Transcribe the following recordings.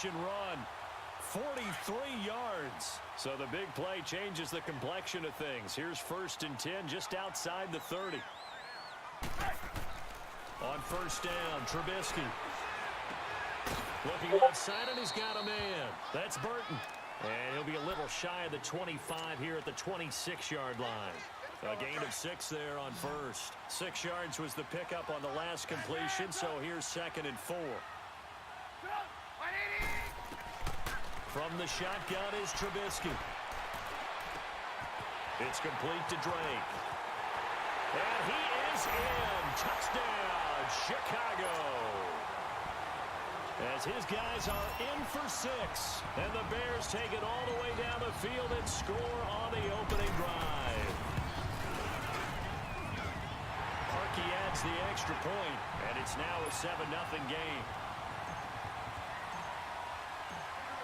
Run, 43 yards. So the big play changes the complexion of things. Here's 1st and 10 just outside the 30. On 1st down, Trubisky. Looking outside, and he's got a man. That's Burton. And he'll be a little shy of the 25 here at the 26-yard line. A gain of 6 there on 1st. 6 yards was the pickup on the last completion, so here's 2nd and 4. From the shotgun is Trubisky. It's complete to Drake. And he is in. Touchdown, Chicago. As his guys are in for 6. And the Bears take it all the way down the field and score on the opening drive. Parkey adds the extra point, and it's now a 7-0 game.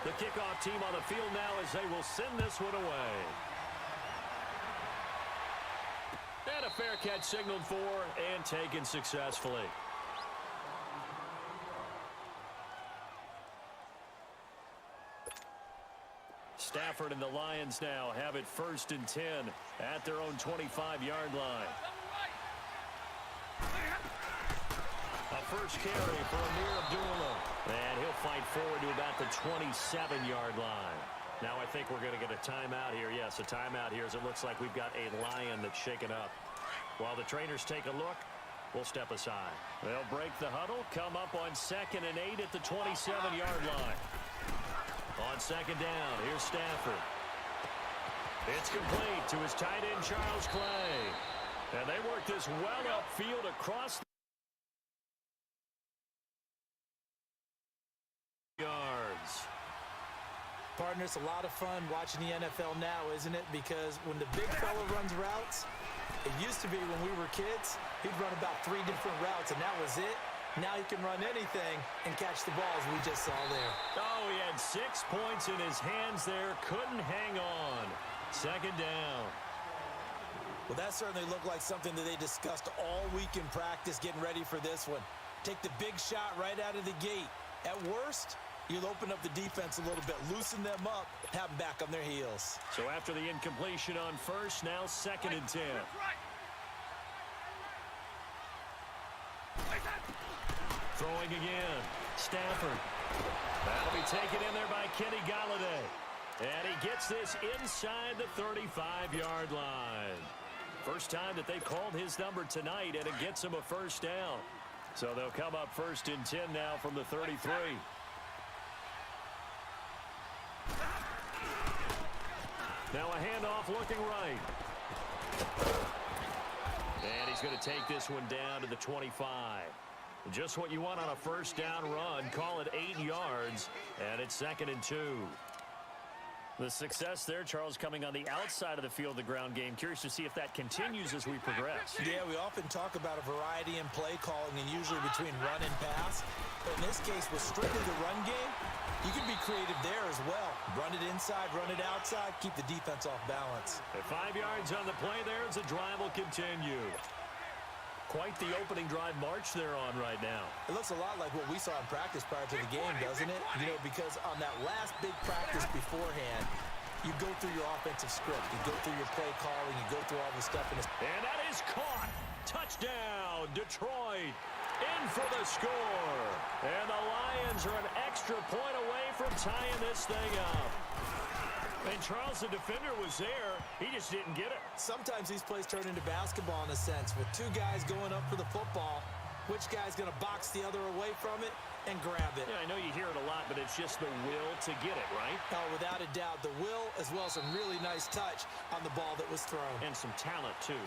The kickoff team on the field now as they will send this one away. And a fair catch signaled for and taken successfully. Stafford and the Lions now have it 1st and 10 at their own 25-yard line. A first carry for Amir Abdullah. And he'll fight forward to about the 27-yard line. Now I think we're going to get a timeout here. Yes, a timeout here as it looks like we've got a Lion that's shaken up. While the trainers take a look, we'll step aside. They'll break the huddle, come up on 2nd and 8 at the 27-yard line. On 2nd down, here's Stafford. It's complete to his tight end, Charles Clay. And they work this well upfield across the yards. Partner, it's a lot of fun watching the NFL now, isn't it? Because when the big fella runs routes, it used to be when we were kids, he'd run about 3 different routes, and that was it. Now he can run anything and catch the balls we just saw there. Oh, he had 6 points in his hands there. Couldn't hang on. 2nd down. Well, that certainly looked like something that they discussed all week in practice getting ready for this one. Take the big shot right out of the gate. At worst, you'll open up the defense a little bit, loosen them up, have them back on their heels. So after the incompletion on 1st, now 2nd and 10. Throwing again. Stafford. That'll be taken in there by Kenny Golladay. And he gets this inside the 35-yard line. First time that they've called his number tonight, and it gets him a 1st down. So they'll come up 1st and 10 now from the 33. Now a handoff looking right. And he's going to take this one down to the 25. Just what you want on a 1st down run. Call it 8 yards, and it's 2nd and 2. The success there, Charles, coming on the outside of the field, the ground game. Curious to see if that continues as we progress. Yeah, we often talk about a variety in play calling and usually between run and pass. But in this case, with strictly the run game, you can be creative there as well. Run it inside, run it outside, keep the defense off balance. At 5 yards on the play there as the drive will continue. Quite the opening drive march they're on right now. It looks a lot like what we saw in practice prior to the game, doesn't it? You know, because on that last big practice beforehand, you go through your offensive script. You go through your play calling. You go through all the stuff. And that is caught. Touchdown, Detroit. In for the score. And the Lions are an extra point away from tying this thing up. And Charles, the defender, was there. He just didn't get it. Sometimes these plays turn into basketball in a sense, with two guys going up for the football. Which guy's going to box the other away from it and grab it? Yeah, I know you hear it a lot, but it's just the will to get it, right? Oh, without a doubt, the will as well as some really nice touch on the ball that was thrown. And some talent, too.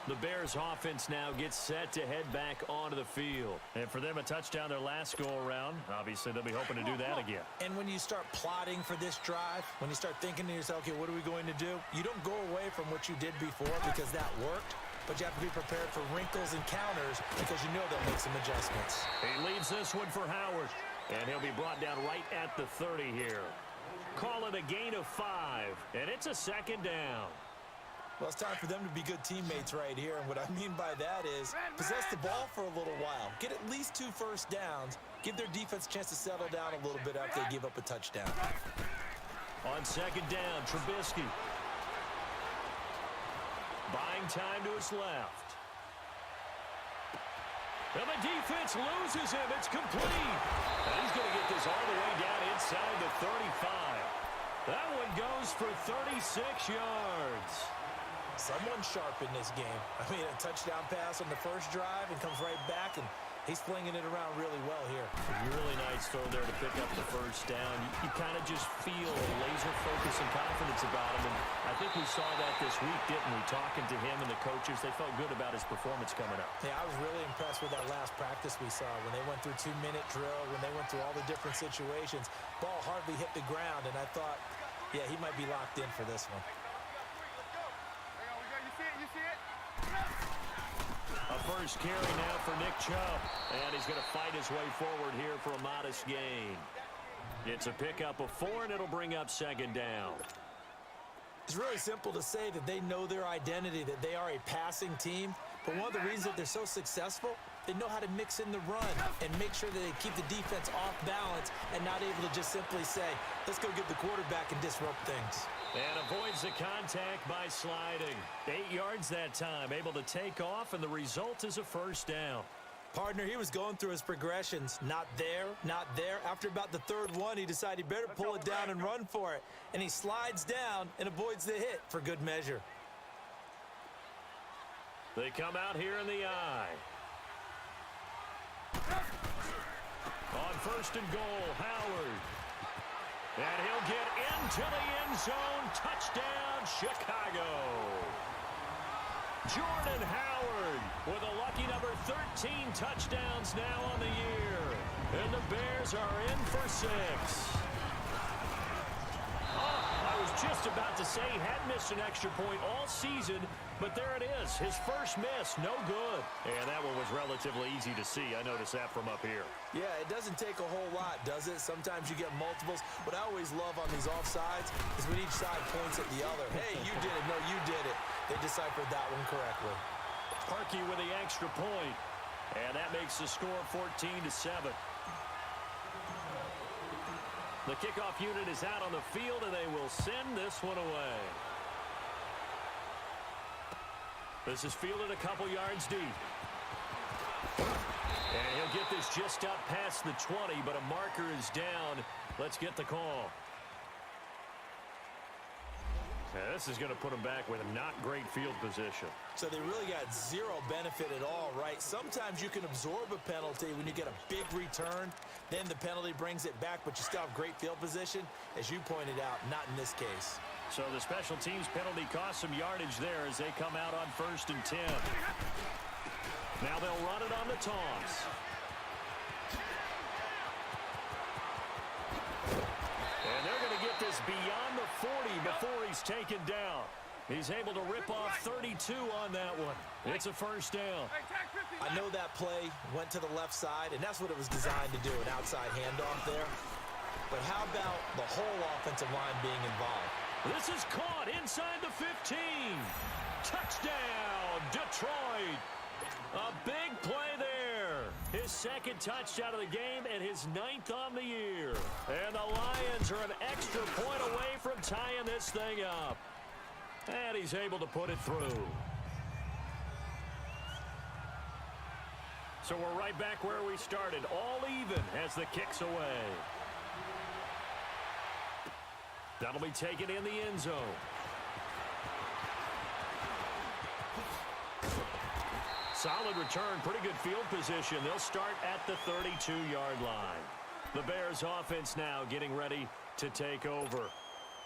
The Bears offense now gets set to head back onto the field. And for them, a touchdown their last go-around. Obviously, they'll be hoping to do that again. And when you start plotting for this drive, when you start thinking to yourself, okay, what are we going to do? You don't go away from what you did before because that worked. But you have to be prepared for wrinkles and counters because you know they'll make some adjustments. He leads this one for Howard. And he'll be brought down right at the 30 here. Call it a gain of 5. And it's a second down. Well, it's time for them to be good teammates right here. And what I mean by that is possess the ball for a little while. Get at least 2 first downs. Give their defense a chance to settle down a little bit after they give up a touchdown. On second down, Trubisky. Buying time to his left. And the defense loses him. It's complete. And he's going to get this all the way down inside the 35. That one goes for 36 yards. Someone sharp in this game. I mean, a touchdown pass on the first drive and comes right back, and he's flinging it around really well here. Really nice throw there to pick up the first down. You kind of just feel a laser focus and confidence about him, and I think we saw that this week, didn't we? Talking to him and the coaches, they felt good about his performance coming up. Yeah, I was really impressed with that last practice we saw when they went through 2-minute drill, when they went through all the different situations. Ball hardly hit the ground, and I thought, yeah, he might be locked in for this one. A first carry now for Nick Chubb. And he's going to fight his way forward here for a modest gain. It's a pickup of 4, and it'll bring up second down. It's really simple to say that they know their identity, that they are a passing team. But one of the reasons that they're so successful, they know how to mix in the run and make sure that they keep the defense off balance and not able to just simply say, let's go get the quarterback and disrupt things. And avoids the contact by sliding. 8 yards that time, able to take off, and the result is a first down. Partner, he was going through his progressions. Not there, not there. After about the third one, he decided he better pull it down and run for it. And he slides down and avoids the hit for good measure. They come out here in the eye. On first and goal, Howard. And he'll get into the end zone. Touchdown, Chicago. Jordan Howard with a lucky number 13 touchdowns now on the year. And the Bears are in for 6. I was just about to say he hadn't missed an extra point all season, but there it is. His first miss, no good. And that one was relatively easy to see. I noticed that from up here. Yeah, it doesn't take a whole lot, does it? Sometimes you get multiples. What I always love on these offsides is when each side points at the other. Hey, you did it. No, you did it. They deciphered that one correctly. Parkey with the extra point. And that makes the score 14-7. The kickoff unit is out on the field, and they will send this one away. This is fielded a couple yards deep. And he'll get this just up past the 20, but a marker is down. Let's get the call. Yeah, this is going to put him back with a not great field position. So they really got zero benefit at all, right? Sometimes you can absorb a penalty when you get a big return. Then the penalty brings it back, but you still have great field position. As you pointed out, not in this case. So the special teams penalty cost some yardage there as they come out on first and 10. Now they'll run it on the toss. And they're going to get this beyond the 40 before he's taken down. He's able to rip off 32 on that one. It's a first down. I know that play went to the left side, and that's what it was designed to do, an outside handoff there. But how about the whole offensive line being involved? This is caught inside the 15. Touchdown, Detroit. A big play there. His second touchdown of the game and his 9th on the year. And the Lions are an extra point away from tying this thing up. And he's able to put it through. So we're right back where we started, all even as the kick's away. That'll be taken in the end zone. Solid return, pretty good field position. They'll start at the 32-yard line. The Bears offense now getting ready to take over.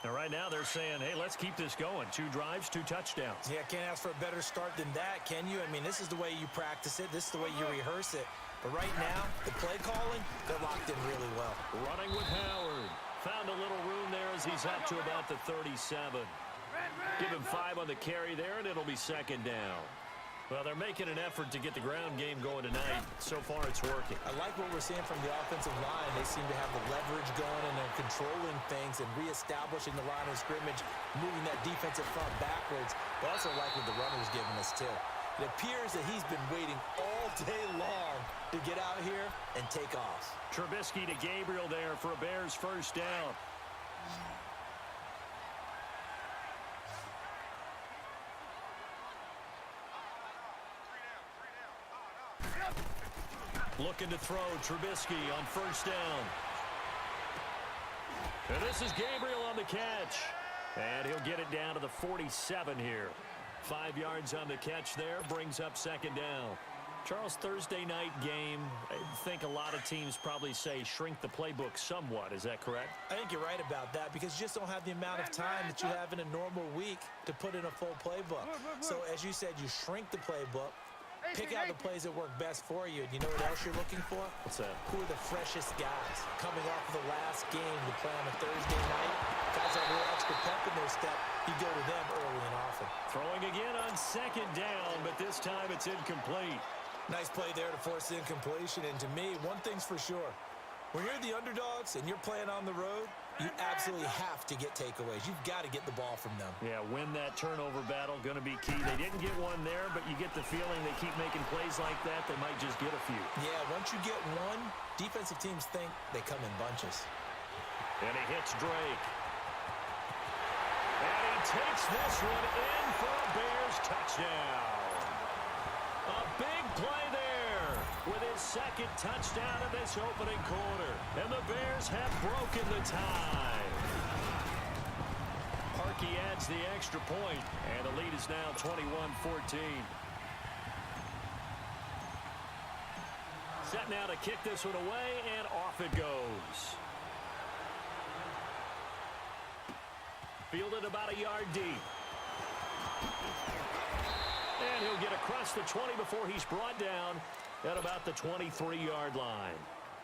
And right now they're saying, hey, let's keep this going. 2 drives, 2 touchdowns. Yeah, can't ask for a better start than that, can you? I mean, this is the way you practice it. This is the way you rehearse it. But right now, the play calling, they're locked in really well. Running with Howard. Found a little room there as he's up to about the 37. Give him 5 on the carry there, and it'll be second down. Well, they're making an effort to get the ground game going tonight. So far, it's working. I like what we're seeing from the offensive line. They seem to have the leverage going, and they're controlling things and reestablishing the line of scrimmage, moving that defensive front backwards. But I also like what the runner's giving us, too. It appears that he's been waiting all day long to get out here and take off. Trubisky to Gabriel there for a Bears first down. Looking to throw Trubisky on first down. And this is Gabriel on the catch. And he'll get it down to the 47 here. 5 yards on the catch there, brings up second down. Charles, Thursday night game, I think a lot of teams probably say shrink the playbook somewhat. Is that correct? I think you're right about that because you just don't have the amount of time that you have in a normal week to put in a full playbook. So as you said, you shrink the playbook, pick out the plays that work best for you. And you know what else you're looking for? What's that? Who are the freshest guys coming off of the last game to play on a Thursday night? Guys have a little extra pep in their step. You go to them early and often. Throwing again on second down, but this time it's incomplete. Nice play there to force the incompletion. And to me, one thing's for sure. When you're the underdogs and you're playing on the road, you absolutely have to get takeaways. You've got to get the ball from them. Yeah, win that turnover battle, going to be key. They didn't get one there, but you get the feeling they keep making plays like that, they might just get a few. Yeah, once you get one, defensive teams think they come in bunches. And he hits Drake. And he takes this one in for a Bears touchdown. A big play there with his second touchdown of this opening quarter. And the Bears have broken the tie. Harkey adds the extra point, and the lead is now 21-14. Set now to kick this one away, and off it goes. Fielded about a yard deep. And he'll get across the 20 before he's brought down at about the 23-yard line.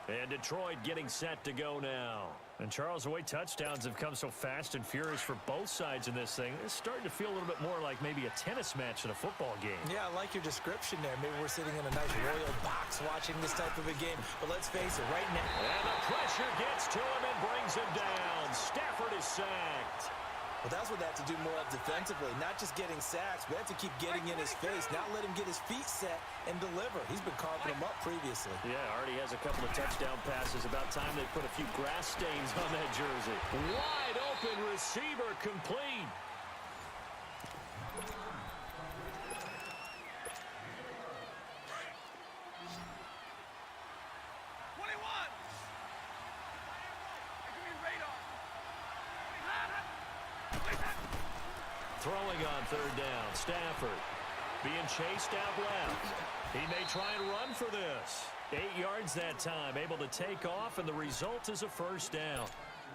And Detroit getting set to go now. And Charles, the way touchdowns have come so fast and furious for both sides in this thing, it's starting to feel a little bit more like maybe a tennis match than a football game. Yeah, I like your description there. Maybe we're sitting in a nice royal box watching this type of a game. But let's face it, right now. And the pressure gets to him and brings him down. Stafford is sacked. Well, that's what they have to do more of defensively. Not just getting sacks, but they have to keep getting in his face, not let him get his feet set and deliver. He's been carving them up previously. Yeah, already has a couple of touchdown passes. About time they put a few grass stains on that jersey. Wide open receiver complete. Throwing on third down, Stafford being chased out left. He may try and run for this. 8 yards that time, able to take off, and the result is a first down.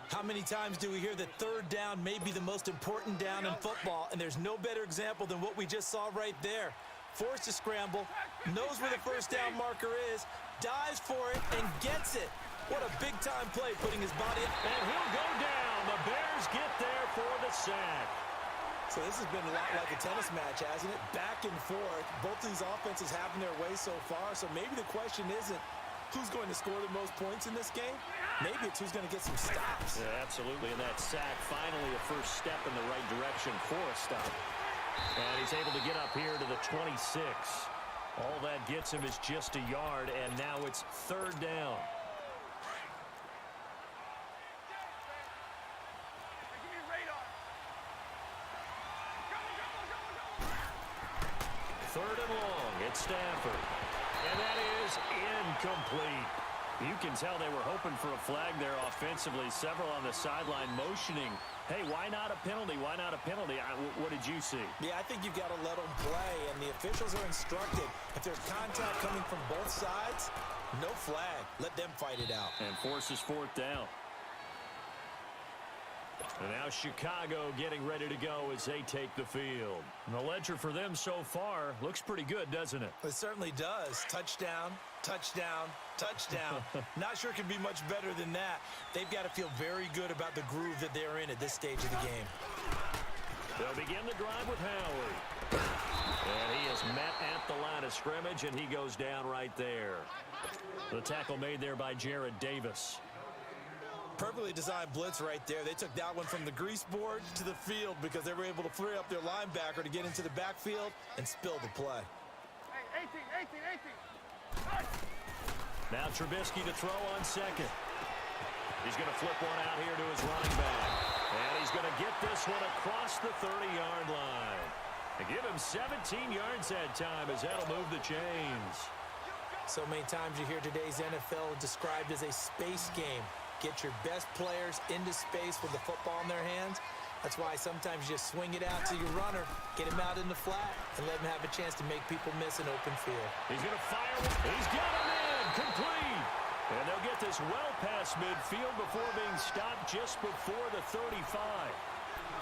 How many times do we hear that third down may be the most important down in football, and there's no better example than what we just saw right there. Forced to scramble, knows where the first down marker is, dives for it, and gets it. What a big-time play, putting his body up. And he'll go down. The Bears get there for the sack. So this has been a lot like a tennis match, hasn't it? Back and forth. Both of these offenses having their way so far. So maybe the question isn't who's going to score the most points in this game. Maybe it's who's going to get some stops. Yeah, absolutely. And that sack, finally a first step in the right direction for a stop. And he's able to get up here to the 26. All that gets him is just a yard, and now it's third down. Third and long. It's Stafford. And that is incomplete. You can tell they were hoping for a flag there offensively. Several on the sideline motioning, hey, why not a penalty? Why not a penalty? What did you see? Yeah, I think you've got to let them play, and the officials are instructed. If there's contact coming from both sides, no flag. Let them fight it out. And forces fourth down. And now Chicago getting ready to go as they take the field. And the ledger for them so far looks pretty good, doesn't it? It certainly does. Touchdown, touchdown, touchdown. Not sure it can be much better than that. They've got to feel very good about the groove that they're in at this stage of the game. They'll begin the drive with Howard. And he is met at the line of scrimmage, and he goes down right there. The tackle made there by Jared Davis. Perfectly designed blitz right there. They took that one from the grease board to the field because they were able to free up their linebacker to get into the backfield and spill the play. Hey, 18. Now Trubisky to throw on second. He's going to flip one out here to his running back. And he's going to get this one across the 30-yard line. And give him 17 yards that time as that'll move the chains. So many times you hear today's NFL described as a space game. Get your best players into space with the football in their hands. That's why sometimes you just swing it out to your runner, get him out in the flat, and let him have a chance to make people miss an open field. He's going to fire. He's got him in. Complete. And they'll get this well past midfield before being stopped just before the 35.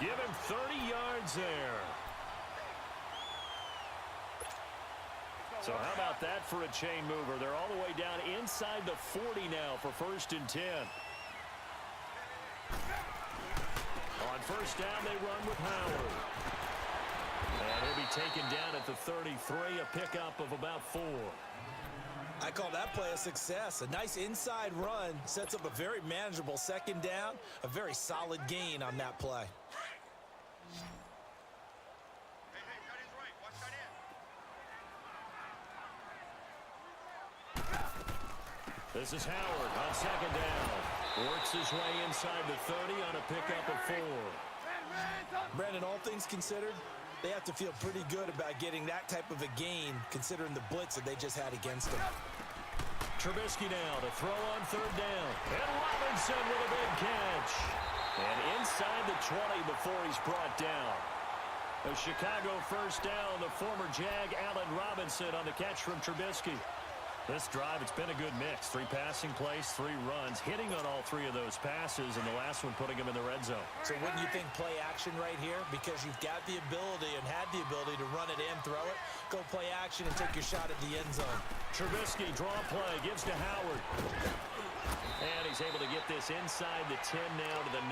Give him 30 yards there. So how about that for a chain mover? They're all the way down inside the 40 now for 1st and 10. On first down, they run with Howard. And he'll be taken down at the 33, a pickup of about 4. I call that play a success. A nice inside run sets up a very manageable second down, a very solid gain on that play. This is Howard on second down. Works his way inside the 30 on a pickup of 4. Brandon, all things considered, they have to feel pretty good about getting that type of a gain considering the blitz that they just had against them. Trubisky now to throw on third down. And Robinson with a big catch. And inside the 20 before he's brought down. A Chicago first down, the former Jag Allen Robinson on the catch from Trubisky. This drive, it's been a good mix. 3 passing plays, 3 runs, hitting on all 3 of those passes, and the last one putting him in the red zone. So wouldn't you think play action right here? Because you've got the ability and had the ability to run it and throw it. Go play action and take your shot at the end zone. Trubisky, draw play, gives to Howard. And he's able to get this inside the 10 now to the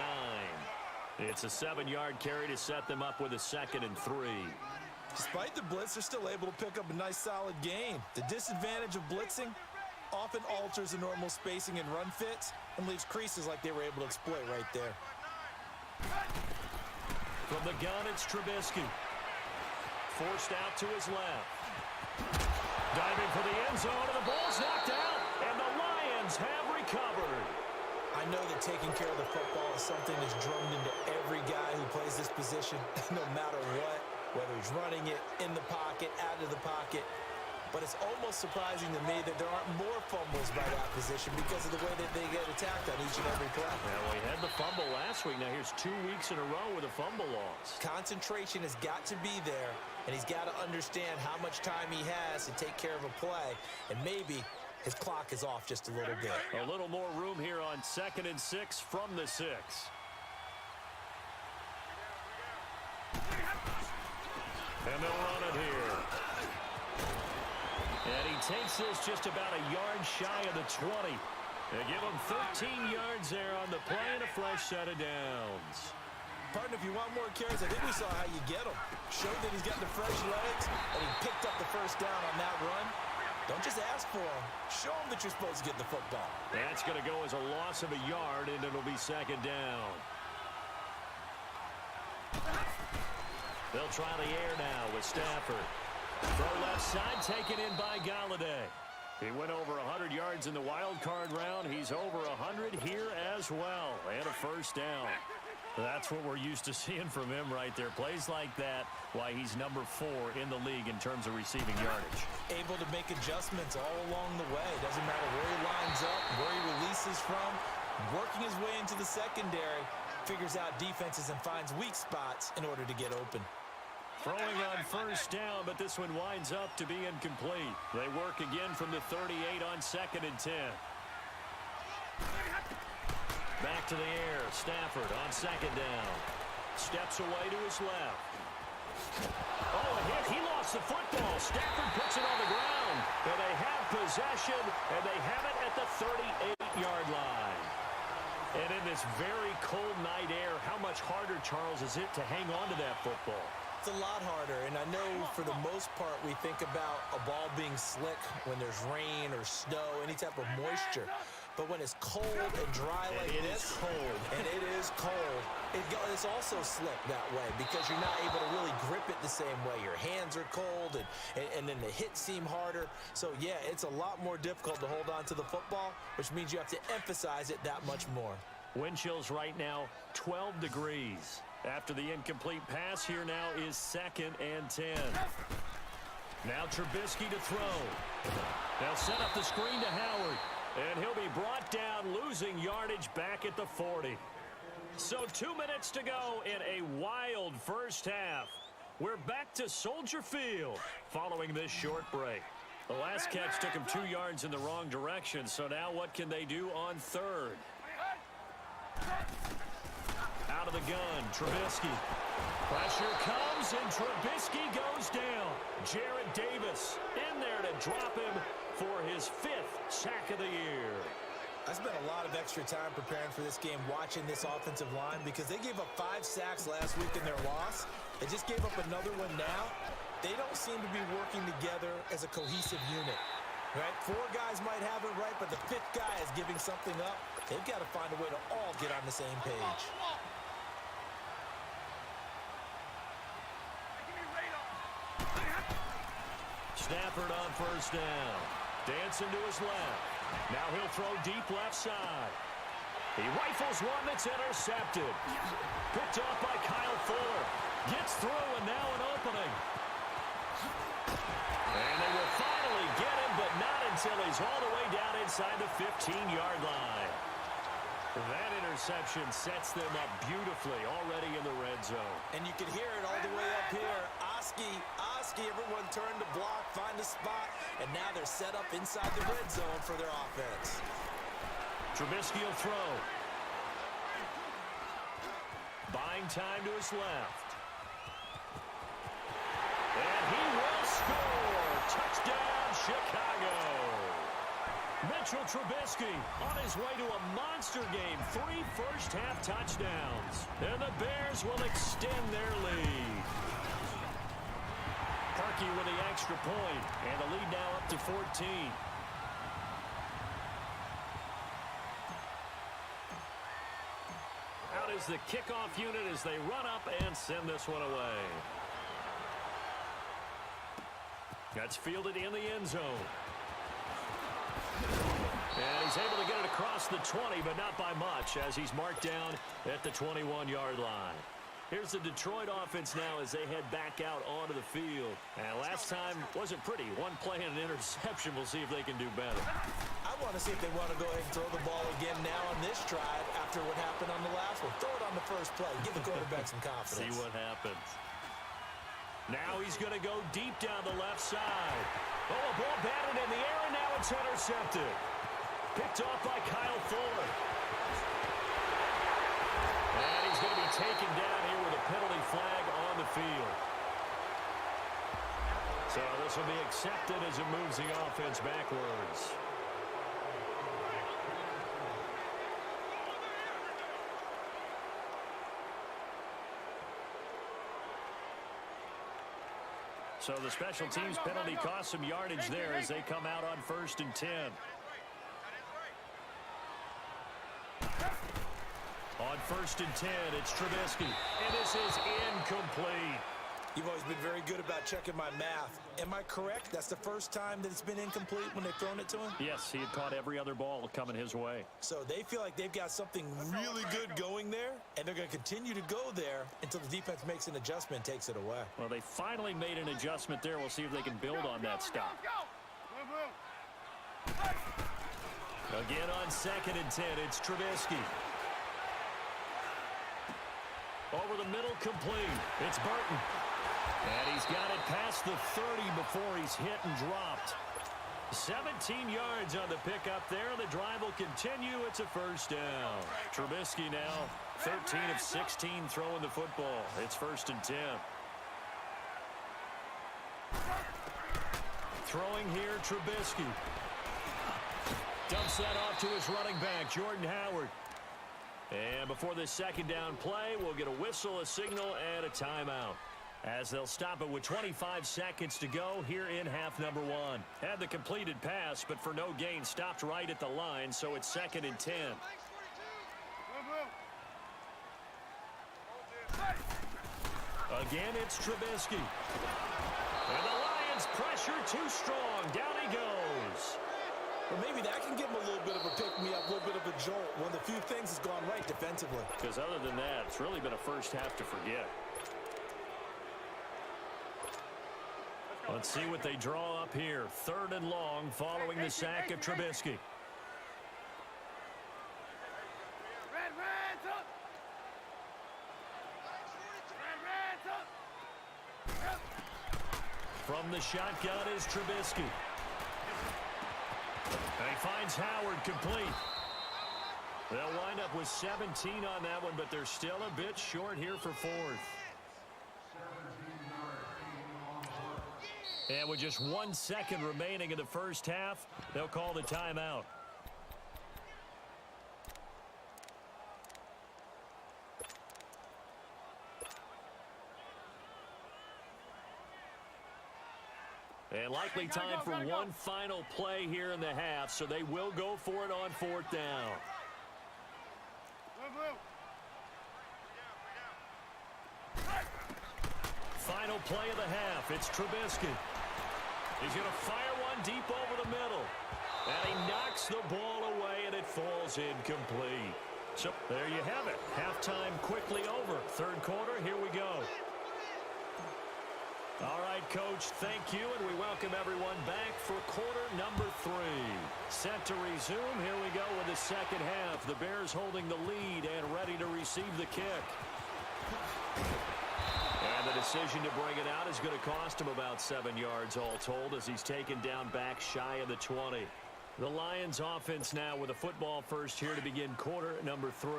9. It's a 7-yard carry to set them up with a 2nd and 3. Despite the blitz, they're still able to pick up a nice solid gain. The disadvantage of blitzing often alters the normal spacing and run fits and leaves creases like they were able to exploit right there. From the gun, it's Trubisky. Forced out to his left. Diving for the end zone, and the ball's knocked out, and the Lions have recovered. I know that taking care of the football is something that's drummed into every guy who plays this position, no matter what. Whether he's running it, in the pocket, out of the pocket. But it's almost surprising to me that there aren't more fumbles by that position because of the way that they get attacked on each and every play. Well, we had the fumble last week. Now here's 2 weeks in a row with a fumble loss. Concentration has got to be there, and he's got to understand how much time he has to take care of a play. And maybe his clock is off just a little bit. A little more room here on 2nd and 6 from the 6. And they'll run it here. And he takes this just about a yard shy of the 20. They give him 13 yards there on the play and a fresh set of downs. Partner, if you want more carries, I think we saw how you get them. Showed that he's got the fresh legs, and he picked up the first down on that run. Don't just ask for him. Show him that you're supposed to get the football. That's going to go as a loss of a yard, and it'll be 2nd down. They'll try the air now with Stafford. Throw left side, taken in by Galladay. He went over 100 yards in the wild card round. He's over 100 here as well. And a first down. That's what we're used to seeing from him right there. Plays like that, why he's number 4 in the league in terms of receiving yardage. Able to make adjustments all along the way. Doesn't matter where he lines up, where he releases from. Working his way into the secondary, figures out defenses and finds weak spots in order to get open. Throwing on first down, but this one winds up to be incomplete. They work again from the 38 on 2nd and 10. Back to the air. Stafford on 2nd down. Steps away to his left. Oh, a hit. He lost the football. Stafford puts it on the ground. And they have possession, and they have it at the 38-yard line. And in this very cold night air, how much harder, Charles, is it to hang on to that football? It's a lot harder, and I know for the most part we think about a ball being slick when there's rain or snow, any type of moisture. But when it's cold and dry like this, and it is cold, it's also slick that way because you're not able to really grip it the same way. Your hands are cold, and then the hits seem harder. So, yeah, it's a lot more difficult to hold on to the football, which means you have to emphasize it that much more. Wind chills right now, 12 degrees. After the incomplete pass, here now is 2nd and 10. Now Trubisky to throw. They'll set up the screen to Howard. And he'll be brought down, losing yardage back at the 40. So 2 minutes to go in a wild first half. We're back to Soldier Field following this short break. The last catch took him 2 yards in the wrong direction. So now what can they do on 3rd? Out of the gun, Trubisky. Pressure comes, and Trubisky goes down. Jarrett Davis in there to drop him for his 5th sack of the year. I spent a lot of extra time preparing for this game, watching this offensive line, because they gave up 5 sacks last week in their loss. They just gave up another one now. They don't seem to be working together as a cohesive unit. Right? 4 guys might have it right, but the 5th guy is giving something up. They've got to find a way to all get on the same page. Stafford on first down. Dancing to his left. Now he'll throw deep left side. He rifles one that's intercepted. Picked off by Kyle Fuller. Gets through, and now an opening. And they will finally get him, but not until he's all the way down inside the 15-yard line. That interception sets them up beautifully already in the red zone. And you can hear it all the way up here. Oski, everyone turned to block, find a spot, and now they're set up inside the red zone for their offense. Trubisky will throw. Buying time to his left. And he will score. Touchdown, Chicago. Mitchell Trubisky on his way to a monster game. 3 first-half touchdowns. And the Bears will extend their lead. Parkey with the extra point. And the lead now up to 14. Out is the kickoff unit as they run up and send this one away. That's fielded in the end zone. And he's able to get it across the 20, but not by much, as he's marked down at the 21-yard line. Here's the Detroit offense now as they head back out onto the field. And last time wasn't pretty. 1 play and an interception. We'll see if they can do better. I want to see if they want to go ahead and throw the ball again now on this drive after what happened on the last one. Throw it on the first play. Give the quarterback some confidence. See what happens. Now he's going to go deep down the left side. Oh, a ball batted in the air, and now it's intercepted. Picked off by Kyle Fuller. And he's going to be taken down here with a penalty flag on the field. So this will be accepted as it moves the offense backwards. So the special teams penalty cost some yardage there as they come out on 1st and 10. On 1st and 10, it's Trubisky. And this is incomplete. You've always been very good about checking my math. Am I correct? That's the first time that it's been incomplete when they've thrown it to him? Yes, he had caught every other ball coming his way. So they feel like they've got something really good going there, and they're going to continue to go there until the defense makes an adjustment and takes it away. Well, they finally made an adjustment there. We'll see if they can build on that stop. Again on 2nd and 10, it's Trubisky. Over the middle, complete. It's Burton. And he's got it past the 30 before he's hit and dropped. 17 yards on the pickup there. The drive will continue. It's a first down. Trubisky now 13 of 16 throwing the football. It's 1st and 10. Throwing here, Trubisky. Dumps that off to his running back, Jordan Howard. And before this 2nd down play, we'll get a whistle, a signal, and a timeout, as they'll stop it with 25 seconds to go here in half number 1. Had the completed pass, but for no gain, stopped right at the line, so it's 2nd and 10. Again, it's Trubisky. And the Lions pressure too strong. Down he goes. Well, maybe that can give him a little bit of a pick-me-up, a little bit of a jolt. One of the few things has gone right defensively. Because other than that, it's really been a first half to forget. Let's see what they draw up here. 3rd and long following the sack of Trubisky. From the shotgun is Trubisky. And he finds Howard complete. They'll wind up with 17 on that one, but they're still a bit short here for 4th. And with just 1 second remaining in the first half, they'll call the timeout. And likely time for one final play here in the half, so they will go for it on 4th down. Final play of the half. It's Trubisky. He's going to fire one deep over the middle. And he knocks the ball away, and it falls incomplete. So there you have it. Halftime quickly over. 3rd quarter, here we go. All right, Coach, thank you, and we welcome everyone back for quarter number 3. Set to resume. Here we go with the 2nd half. The Bears holding the lead and ready to receive the kick. And the decision to bring it out is going to cost him about 7 yards all told, as he's taken down back shy of the 20. The Lions offense now with a football first here to begin quarter number 3.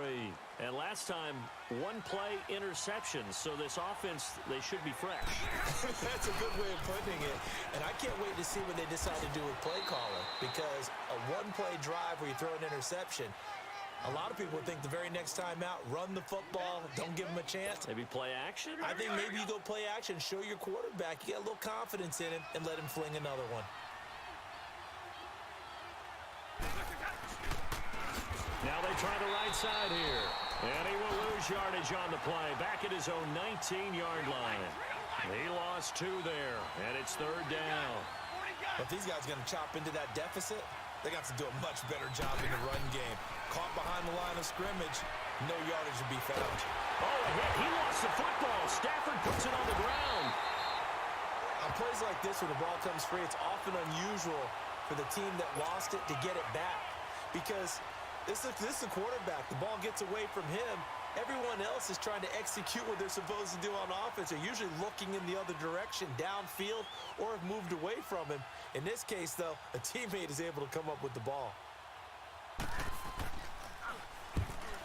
And last time, 1 play interception. So this offense, they should be fresh. That's a good way of putting it. And I can't wait to see what they decide to do with play calling. Because a 1-play drive where you throw an interception, a lot of people would think the very next time out, run the football, don't give them a chance. Maybe play action? I think maybe you go play action, show your quarterback, you get a little confidence in him, and let him fling another one. Now they try the right side here. And he will lose yardage on the play. Back at his own 19-yard line. He lost 2 there. And it's 3rd down. If these guys are going to chop into that deficit, they got to do a much better job in the run game. Caught behind the line of scrimmage, no yardage to be found. Oh, a hit. He lost the football. Stafford puts it on the ground. On plays like this, when the ball comes free, it's often unusual for the team that lost it to get it back. Because this is the quarterback. The ball gets away from him. Everyone else is trying to execute what they're supposed to do on offense. They're usually looking in the other direction, downfield, or have moved away from him. In this case, though, a teammate is able to come up with the ball.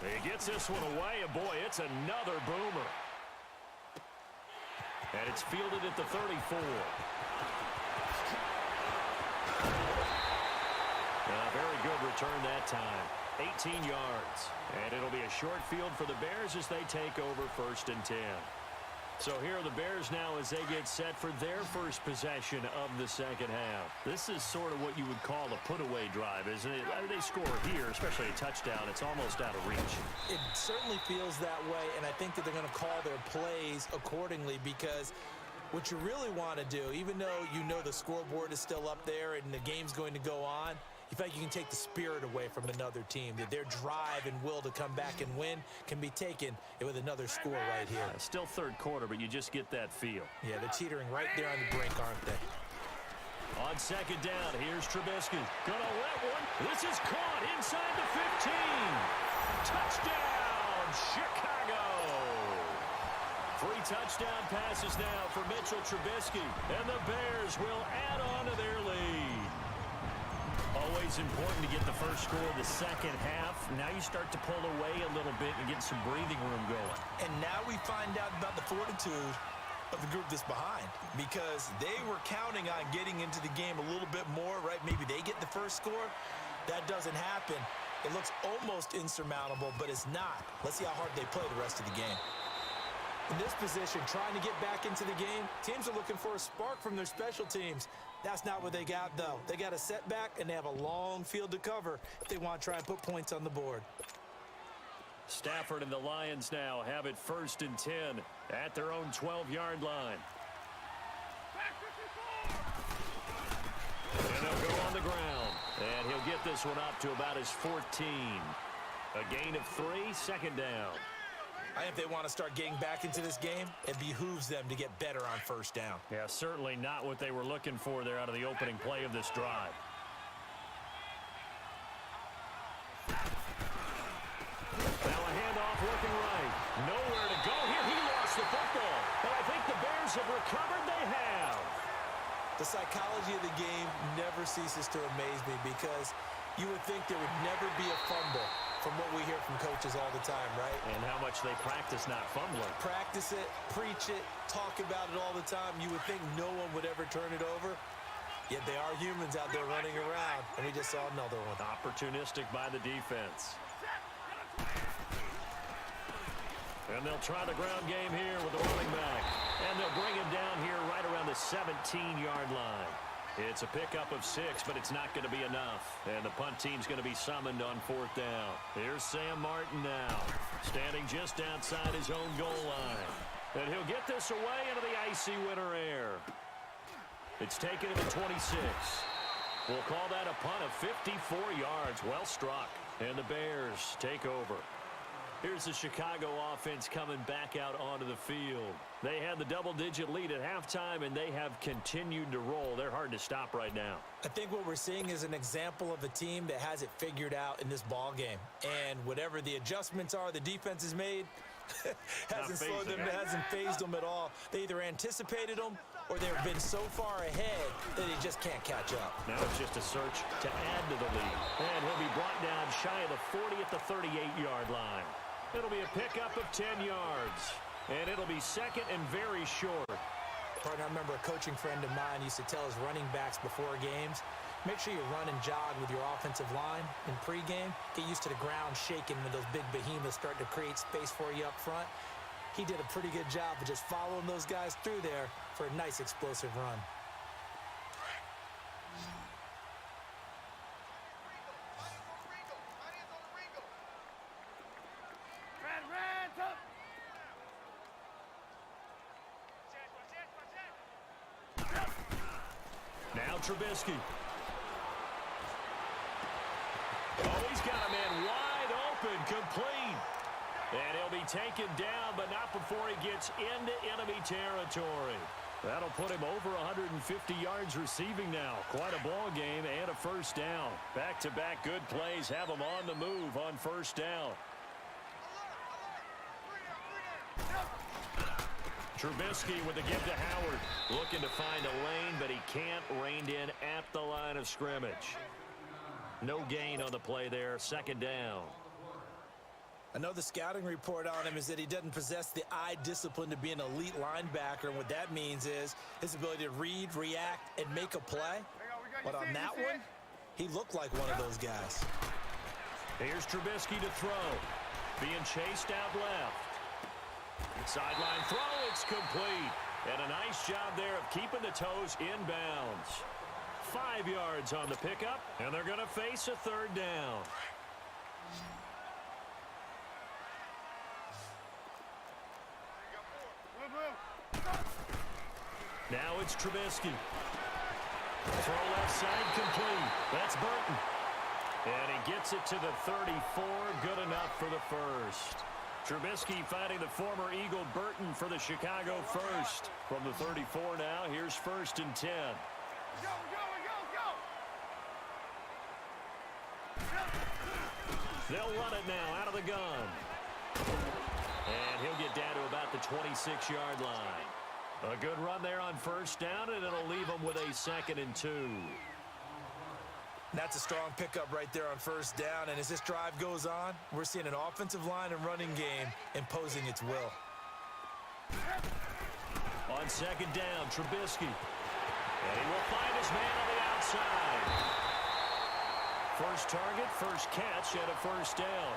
He gets this one away, and boy, it's another boomer. And it's fielded at the 34. A very good return that time. 18 yards. And it'll be a short field for the Bears as they take over 1st and 10. So here are the Bears now as they get set for their first possession of the 2nd half. This is sort of what you would call a put-away drive, isn't it? They score here, especially a touchdown. It's almost out of reach. It certainly feels that way, and I think that they're going to call their plays accordingly because What you really want to do, even though you know the scoreboard is still up there and the game's going to go on, you feel like you can take the spirit away from another team. That their drive and will to come back and win can be taken with another score right here. Still third quarter, but you just get that feel. Yeah, they're teetering right there on the brink, aren't they? On second down, here's Trubisky. Gonna let one. This is caught inside the 15. Touchdown, Chicago. 3 touchdown passes now for Mitchell Trubisky, and the Bears will add on to their lead. Always important to get the first score of the second half. Now you start to pull away a little bit and get some breathing room going. And now we find out about the fortitude of the group that's behind, because they were counting on getting into the game a little bit more, right? Maybe they get the first score. That doesn't happen. It looks almost insurmountable, but it's not. Let's see how hard they play the rest of the game. In this position, trying to get back into the game, teams are looking for a spark from their special teams. That's not what they got, though. They got a setback, and they have a long field to cover if they want to try and put points on the board. Stafford and the Lions now have it 1st and 10 at their own 12-yard line. And they'll go on the ground. And he'll get this one up to about his 14. A gain of 3, second down. I think if they want to start getting back into this game, it behooves them to get better on first down. Yeah, certainly not what they were looking for there out of the opening play of this drive. Now a handoff looking right. Nowhere to go here. He lost the football. But I think the Bears have recovered. They have. The psychology of the game never ceases to amaze me, because you would think there would never be a fumble from what we hear from coaches all the time, right? And how much they practice not fumbling. Practice it, preach it, talk about it all the time. You would think no one would ever turn it over. Yet they are humans out there running around, and we just saw another one. Opportunistic by the defense. And they'll try the ground game here with the running back. And they'll bring him down here right around the 17-yard line. It's a pickup of 6, but it's not going to be enough. And the punt team's going to be summoned on 4th down. Here's Sam Martin now, standing just outside his own goal line. And he'll get this away into the icy winter air. It's taken him at 26. We'll call that a punt of 54 yards. Well struck. And the Bears take over. Here's the Chicago offense coming back out onto the field. They had the double-digit lead at halftime, and they have continued to roll. They're hard to stop right now. I think what we're seeing is an example of a team that has it figured out in this ball game. And whatever the adjustments are the defense has made, hasn't slowed them, hasn't phased them at all. They either anticipated them or they've been so far ahead that they just can't catch up. Now it's just a search to add to the lead. And he'll be brought down shy of the 40 at the 38-yard line. It'll be a pickup of 10 yards. And it'll be second and very short. Partner, I remember a coaching friend of mine used to tell his running backs before games, make sure you run and jog with your offensive line in pregame. Get used to the ground shaking when those big behemoths start to create space for you up front. He did a pretty good job of just following those guys through there for a nice explosive run. Now Trubisky. Oh, he's got a man wide open, complete. And he'll be taken down, but not before he gets into enemy territory. That'll put him over 150 yards receiving now. Quite a ball game and a first down. Back-to-back good plays have him on the move on first down. Trubisky with the give to Howard. Looking to find a lane, but he can't. Reined in at the line of scrimmage. No gain on the play there. Second down. I know the scouting report on him is that he doesn't possess the eye discipline to be an elite linebacker. And what that means is his ability to read, react, and make a play. But on that one, he looked like one of those guys. Here's Trubisky to throw. Being chased out left. Sideline throw, it's complete. And a nice job there of keeping the toes inbounds. 5 yards on the pickup, and they're going to face a third down. Now it's Trubisky. Throw left side complete. That's Burton. And he gets it to the 34. Good enough for the first. Trubisky finding the former Eagle Burton for the Chicago first. From the 34 now, here's 1st and 10. Go, go, go, go. They'll run it now out of the gun. And he'll get down to about the 26-yard line. A good run there on 1st down, and it'll leave them with a 2nd and 2. That's a strong pickup right there on 1st down, and as this drive goes on, we're seeing an offensive line and running game imposing its will. On 2nd down, Trubisky. And he will find his man on the outside. First target, first catch, and a 1st down.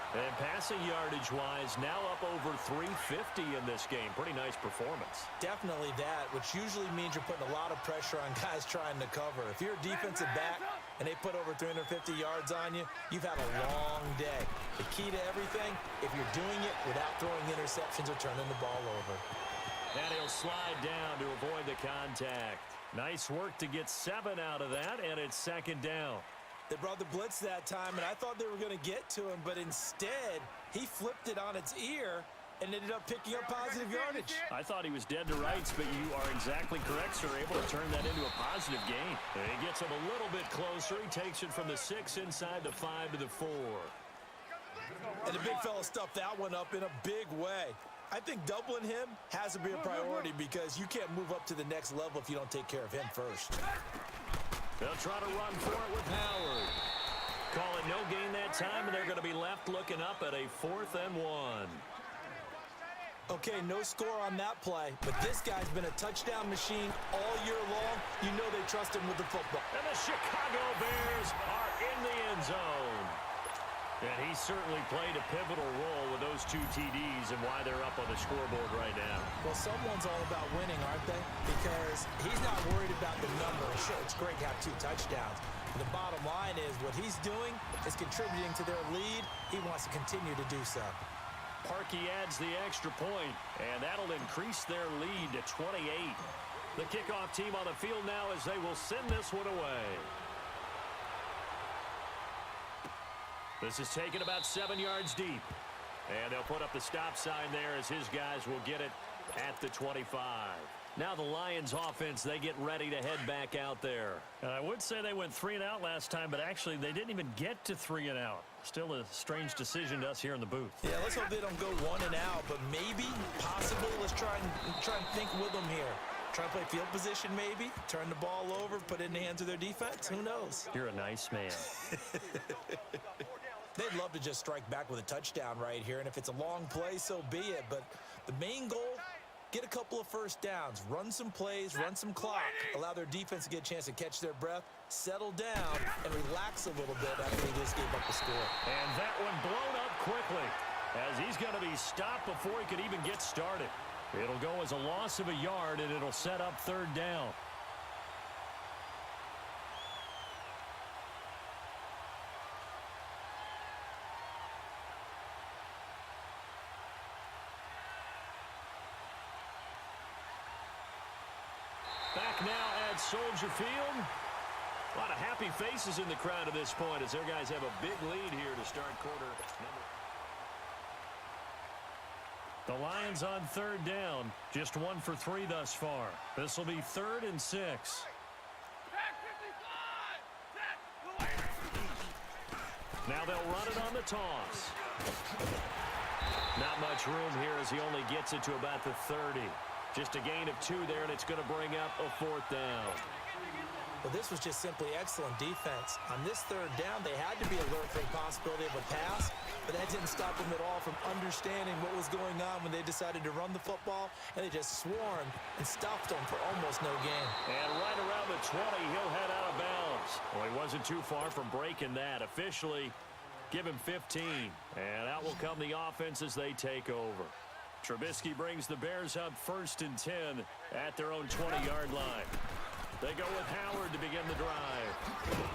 And passing yardage-wise, now up over 350 in this game. Pretty nice performance. Definitely that, which usually means you're putting a lot of pressure on guys trying to cover. If you're a defensive back and they put over 350 yards on you, you've had a long day. The key to everything, if you're doing it without throwing interceptions or turning the ball over. And he'll slide down to avoid the contact. Nice work to get 7 out of that, and it's 2nd down. They brought the blitz that time, and I thought they were going to get to him, but instead, he flipped it on its ear and ended up picking up positive yardage. I thought he was dead to rights, but you are exactly correct, sir. Able to turn that into a positive gain. And he gets him a little bit closer. He takes it from the 6 inside the 5 to the 4. And the big fella stuffed that one up in a big way. I think doubling him has to be a priority because you can't move up to the next level if you don't take care of him first. They'll try to run for it with Howard. Call it no gain that time, and they're going to be left looking up at a 4th and 1. Okay, no score on that play, but this guy's been a touchdown machine all year long. You know they trust him with the football. And the Chicago Bears are in the end zone. And he certainly played a pivotal role with those 2 TDs and why they're up on the scoreboard right now. Well, someone's all about winning, aren't they? Because he's not worried about the number. Sure, it's great to have 2 touchdowns. But the bottom line is what he's doing is contributing to their lead. He wants to continue to do so. Parkey adds the extra point, and that'll increase their lead to 28. The kickoff team on the field now as they will send this one away. This is taken about 7 yards deep. And they'll put up the stop sign there as his guys will get it at the 25. Now the Lions offense, they get ready to head back out there. I would say they went 3 and out last time, but actually they didn't even get to 3 and out. Still a strange decision to us here in the booth. Yeah, let's hope they don't go 1 and out, but maybe, possibly, let's try and think with them here. Try to play field position maybe, turn the ball over, put it in the hands of their defense. Who knows? You're a nice man. They'd love to just strike back with a touchdown right here, and if it's a long play, so be it. But the main goal, get a couple of 1st downs, run some plays, run some clock, allow their defense to get a chance to catch their breath, settle down, and relax a little bit after they just gave up the score. And that one blown up quickly as he's going to be stopped before he could even get started. It'll go as a loss of a yard, and it'll set up 3rd down. Back now at Soldier Field. A lot of happy faces in the crowd at this point as their guys have a big lead here to start quarter number. The Lions on 3rd down. Just 1 for 3 thus far. This will be 3rd and 6. Now they'll run it on the toss. Not much room here as he only gets it to about the 30. Just a gain of 2 there, and it's going to bring up a 4th down. Well, this was just simply excellent defense. On this 3rd down, they had to be alert for the possibility of a pass, but that didn't stop them at all from understanding what was going on when they decided to run the football, and they just swarmed and stopped them for almost no gain. And right around the 20, he'll head out of bounds. Well, he wasn't too far from breaking that. Officially, give him 15, and out will come the offense as they take over. Trubisky brings the Bears up 1st and 10 at their own 20-yard line. They go with Howard to begin the drive.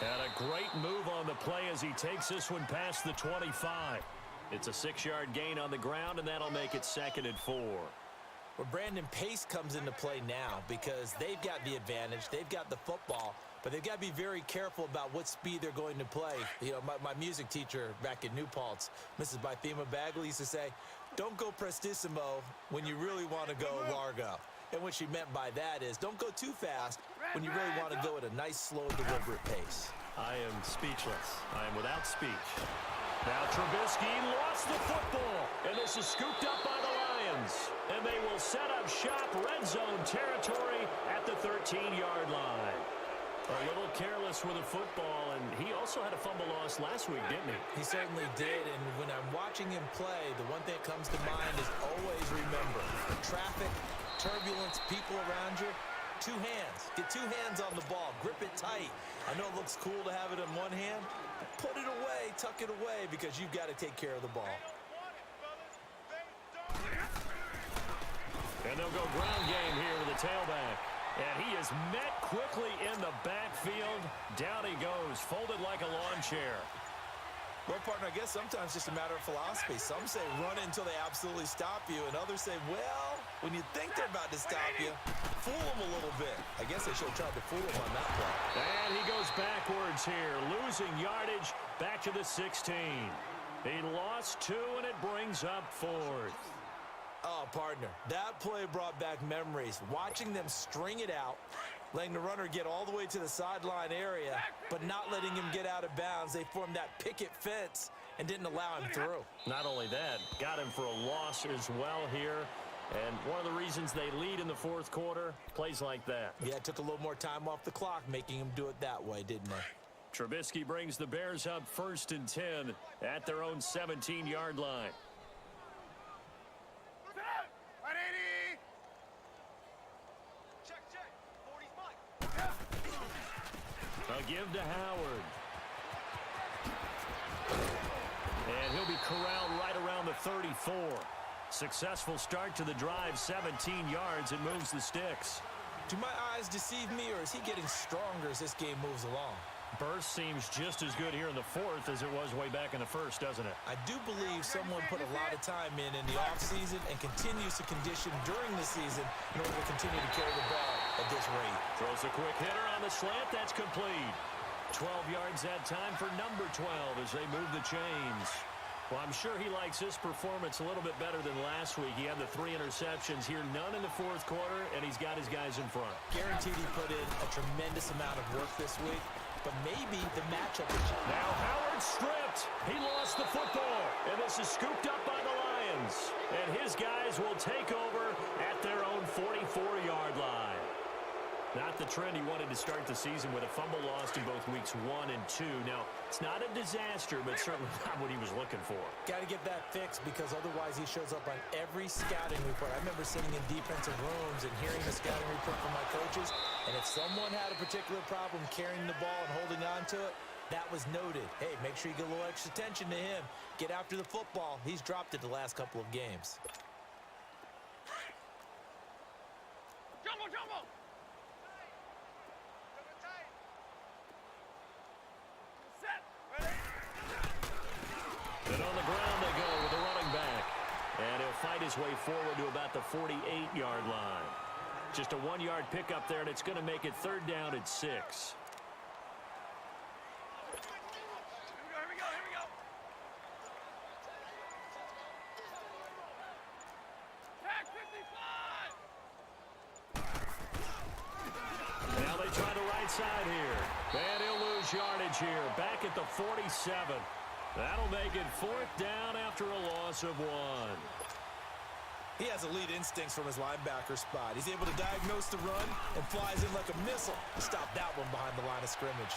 And a great move on the play as he takes this one past the 25. It's a 6-yard gain on the ground, and that'll make it 2nd and 4. Well, Brandon, pace comes into play now because they've got the advantage. They've got the football, but they've got to be very careful about what speed they're going to play. You know, my music teacher back in New Paltz, Mrs. Bythema Bagley, used to say, don't go prestissimo when you really want to go largo. And what she meant by that is don't go too fast when you really want to go at a nice, slow, deliberate pace. I am speechless. I am without speech. Now Trubisky lost the football, and this is scooped up by the Lions. And they will set up shop red zone territory at the 13-yard line. A little careless with the football, and he also had a fumble loss last week, didn't he? He certainly did, and when I'm watching him play, the one thing that comes to mind is always remember, traffic, turbulence, people around you, two hands. Get two hands on the ball. Grip it tight. I know it looks cool to have it in one hand, but put it away, tuck it away, because you've got to take care of the ball. And they'll go ground game here with the tailback. And he is met quickly in the backfield. Down he goes, folded like a lawn chair. Well, partner, I guess sometimes it's just a matter of philosophy. Some say run it until they absolutely stop you, and others say, well, when you think they're about to stop you, fool them a little bit. I guess they should have tried to fool him on that play. And he goes backwards here, losing yardage back to the 16. He lost 2, and it brings up 4th. Oh, partner, that play brought back memories. Watching them string it out, letting the runner get all the way to the sideline area, but not letting him get out of bounds. They formed that picket fence and didn't allow him through. Not only that, got him for a loss as well here. And one of the reasons they lead in the 4th quarter, plays like that. Yeah, it took a little more time off the clock, making him do it that way, didn't they? Trubisky brings the Bears up 1st and 10 at their own 17-yard line. 180. Check. 40's mine. A give to Howard. And he'll be corralled right around the 34. Successful start to the drive, 17 yards, and moves the sticks. Do my eyes deceive me, or is he getting stronger as this game moves along? Burst seems just as good here in the 4th as it was way back in the 1st, doesn't it? I do believe someone put a lot of time in the offseason and continues to condition during the season in order to continue to carry the ball at this rate. Throws a quick hitter on the slant. That's complete. 12 yards that time for number 12 as they move the chains. Well, I'm sure he likes his performance a little bit better than last week. He had the 3 interceptions here, none in the 4th quarter, and he's got his guys in front. Guaranteed he put in a tremendous amount of work this week, but maybe the matchup is... Now Howard stripped. He lost the football, and this is scooped up by the Lions. And his guys will take over at their own 44-yard line. Not the trend he wanted to start the season with a fumble lost in both weeks 1 and 2. Now, it's not a disaster, but certainly not what he was looking for. Got to get that fixed because otherwise he shows up on every scouting report. I remember sitting in defensive rooms and hearing the scouting report from my coaches, and if someone had a particular problem carrying the ball and holding on to it, that was noted. Hey, make sure you get a little extra attention to him. Get after the football. He's dropped it the last couple of games. Jumbo. And on the ground they go with the running back. And he'll fight his way forward to about the 48-yard line. Just a 1-yard pickup there, and it's going to make it 3rd down at 6. Here we go. Pack 55. Now they try the right side here. And he'll lose yardage here. Back at the 47. That'll make it 4th down after a loss of 1. He has elite instincts from his linebacker spot. He's able to diagnose the run and flies in like a missile to stop that one behind the line of scrimmage.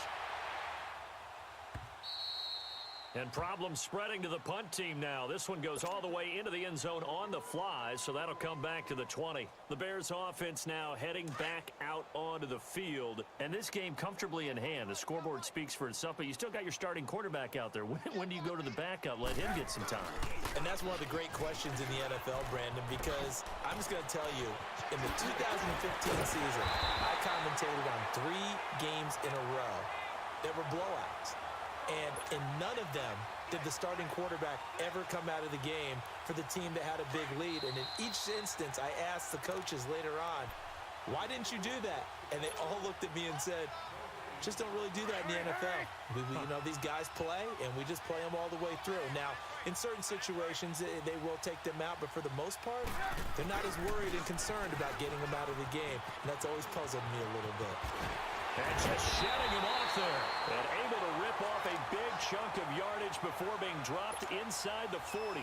And problems spreading to the punt team now. This one goes all the way into the end zone on the fly, so that'll come back to the 20. The Bears offense now heading back out onto the field. And this game comfortably in hand. The scoreboard speaks for itself, but you still got your starting quarterback out there. When do you go to the backup? Let him get some time. And that's one of the great questions in the NFL, Brandon, because I'm just going to tell you, in the 2015 season, I commentated on 3 games in a row that were blowouts. And in none of them did the starting quarterback ever come out of the game for the team that had a big lead. And in each instance, I asked the coaches later on, why didn't you do that? And they all looked at me and said, just don't really do that in the NFL. You know, these guys play, and we just play them all the way through. Now, in certain situations, they will take them out, but for the most part, they're not as worried and concerned about getting them out of the game. And that's always puzzled me a little bit. And just shedding him off there. And able to rip off a big chunk of yardage before being dropped inside the 40.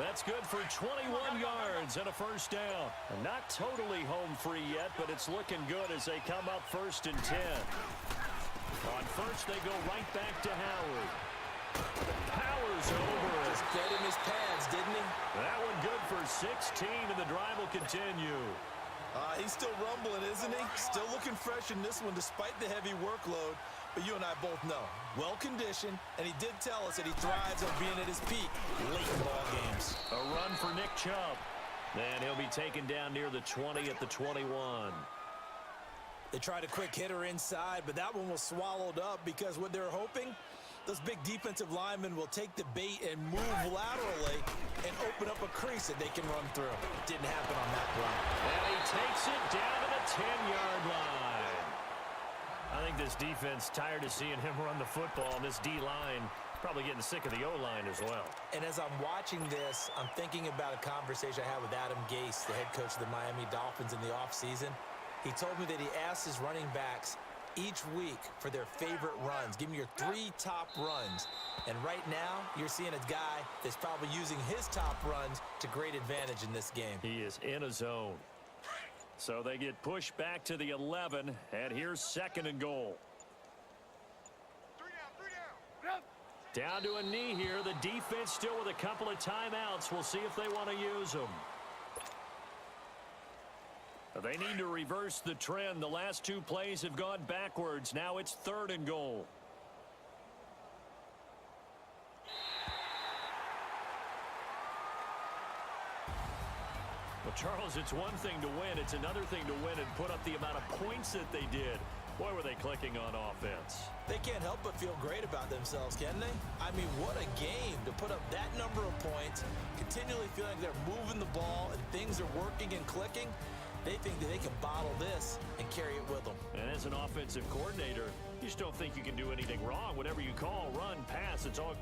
That's good for 21 yards and a first down. And not totally home free yet, but it's looking good as they come up 1st and 10. On first, they go right back to Howard. Powers over. Just get him his pads, didn't he? That one good for 16, and the drive will continue. He's still rumbling, isn't he? Still looking fresh in this one despite the heavy workload. But you and I both know, well-conditioned, and he did tell us that he thrives on being at his peak late in ball games. A run for Nick Chubb. And he'll be taken down near the 20 at the 21. They tried a quick hitter inside, but that one was swallowed up because what they're hoping, those big defensive linemen will take the bait and move laterally and open up a crease that they can run through. Didn't happen on that run. And he takes it down to the 10-yard line. I think this defense tired of seeing him run the football, and this D-line probably getting sick of the O-line as well. And as I'm watching this, I'm thinking about a conversation I had with Adam Gase, the head coach of the Miami Dolphins in the offseason. He told me that he asked his running backs each week for their favorite runs. Give me your 3 top runs. And right now, you're seeing a guy that's probably using his top runs to great advantage in this game. He is in a zone. So they get pushed back to the 11, and here's 2nd and goal. 3 down. Down to a knee here. The defense still with a couple of timeouts. We'll see if they want to use them. They need to reverse the trend. The last 2 plays have gone backwards. Now it's 3rd and goal. Well, Charles, it's one thing to win. It's another thing to win and put up the amount of points that they did. Boy, were they clicking on offense. They can't help but feel great about themselves, can they? I mean, what a game to put up that number of points, continually feeling like they're moving the ball and things are working and clicking. They think that they can bottle this and carry it with them. And as an offensive coordinator, you just don't think you can do anything wrong. Whatever you call, run, pass, it's all